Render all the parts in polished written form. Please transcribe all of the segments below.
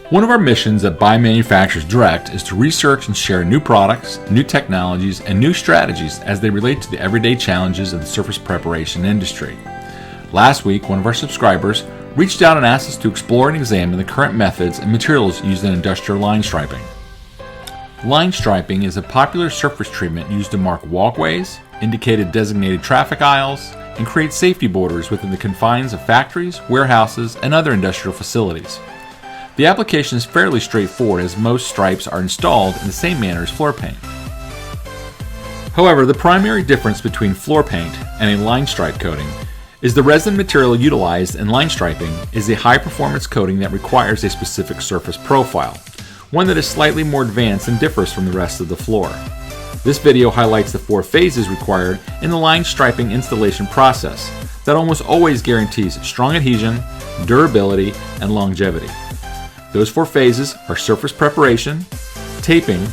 One of our missions at Buy Manufacturers Direct is to research and share new products, new technologies, and new strategies as they relate to the everyday challenges of the surface preparation industry. Last week, one of our subscribers reached out and asked us to explore and examine the current methods and materials used in industrial line striping. Line striping is a popular surface treatment used to mark walkways, indicate designated traffic aisles, and create safety borders within the confines of factories, warehouses, and other industrial facilities. The application is fairly straightforward as most stripes are installed in the same manner as floor paint. However, the primary difference between floor paint and a line stripe coating is the resin material utilized in line striping is a high-performance coating that requires a specific surface profile, one that is slightly more advanced and differs from the rest of the floor. This video highlights the 4 phases required in the line striping installation process that almost always guarantees strong adhesion, durability, and longevity. Those 4 phases are surface preparation, taping,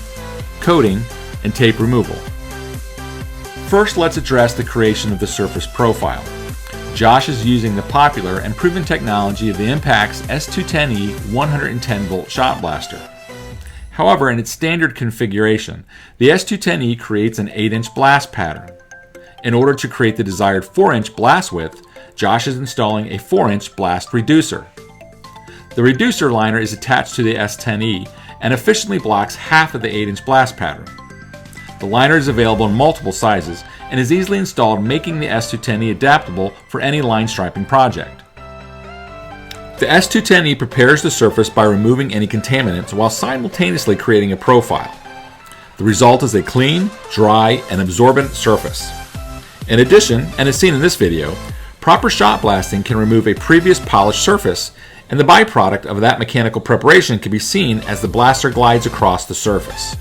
coating, and tape removal. First, let's address the creation of the surface profile. Josh is using the popular and proven technology of the Impact's S210E 110-volt shot blaster. However, in its standard configuration, the S210E creates an 8-inch blast pattern. In order to create the desired 4-inch blast width, Josh is installing a 4-inch blast reducer. The reducer liner is attached to the S10E and efficiently blocks half of the 8-inch blast pattern. The liner is available in multiple sizes and is easily installed, making the S210E adaptable for any line striping project. The S210E prepares the surface by removing any contaminants while simultaneously creating a profile. The result is a clean, dry, and absorbent surface. In addition, and as seen in this video, proper shot blasting can remove a previous polished surface, and the byproduct of that mechanical preparation can be seen as the blaster glides across the surface.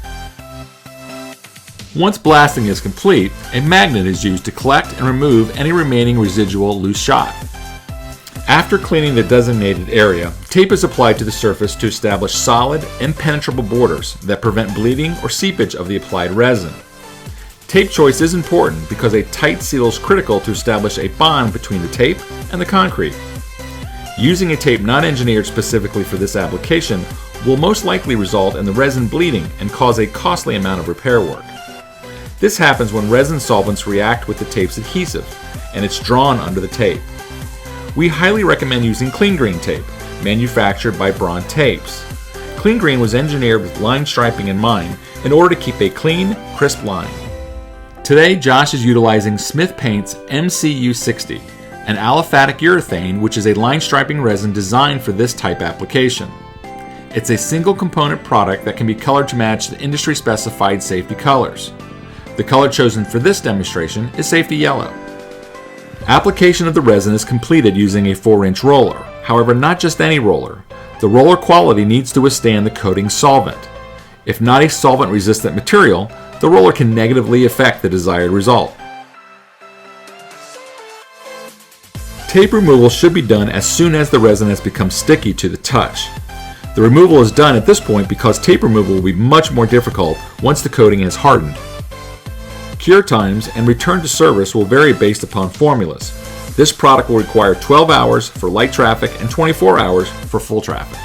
Once blasting is complete, a magnet is used to collect and remove any remaining residual loose shot. After cleaning the designated area, tape is applied to the surface to establish solid, impenetrable borders that prevent bleeding or seepage of the applied resin. Tape choice is important because a tight seal is critical to establish a bond between the tape and the concrete. Using a tape not engineered specifically for this application will most likely result in the resin bleeding and cause a costly amount of repair work. This happens when resin solvents react with the tape's adhesive, and it's drawn under the tape. We highly recommend using clean green tape, manufactured by Braun Tapes. Clean green was engineered with line striping in mind in order to keep a clean, crisp line. Today, Josh is utilizing Smith Paint's MCU60, an aliphatic urethane, which is a line striping resin designed for this type application. It's a single component product that can be colored to match the industry specified safety colors. The color chosen for this demonstration is safety yellow. Application of the resin is completed using a 4-inch roller. However, not just any roller. The roller quality needs to withstand the coating solvent. If not a solvent resistant material, the roller can negatively affect the desired result. Tape removal should be done as soon as the resin has become sticky to the touch. The removal is done at this point because tape removal will be much more difficult once the coating has hardened. Cure times and return to service will vary based upon formulas. This product will require 12 hours for light traffic and 24 hours for full traffic.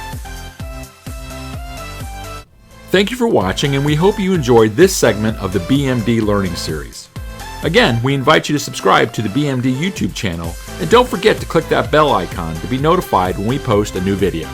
Thank you for watching, and we hope you enjoyed this segment of the BMD Learning Series. Again, we invite you to subscribe to the BMD YouTube channel, and don't forget to click that bell icon to be notified when we post a new video.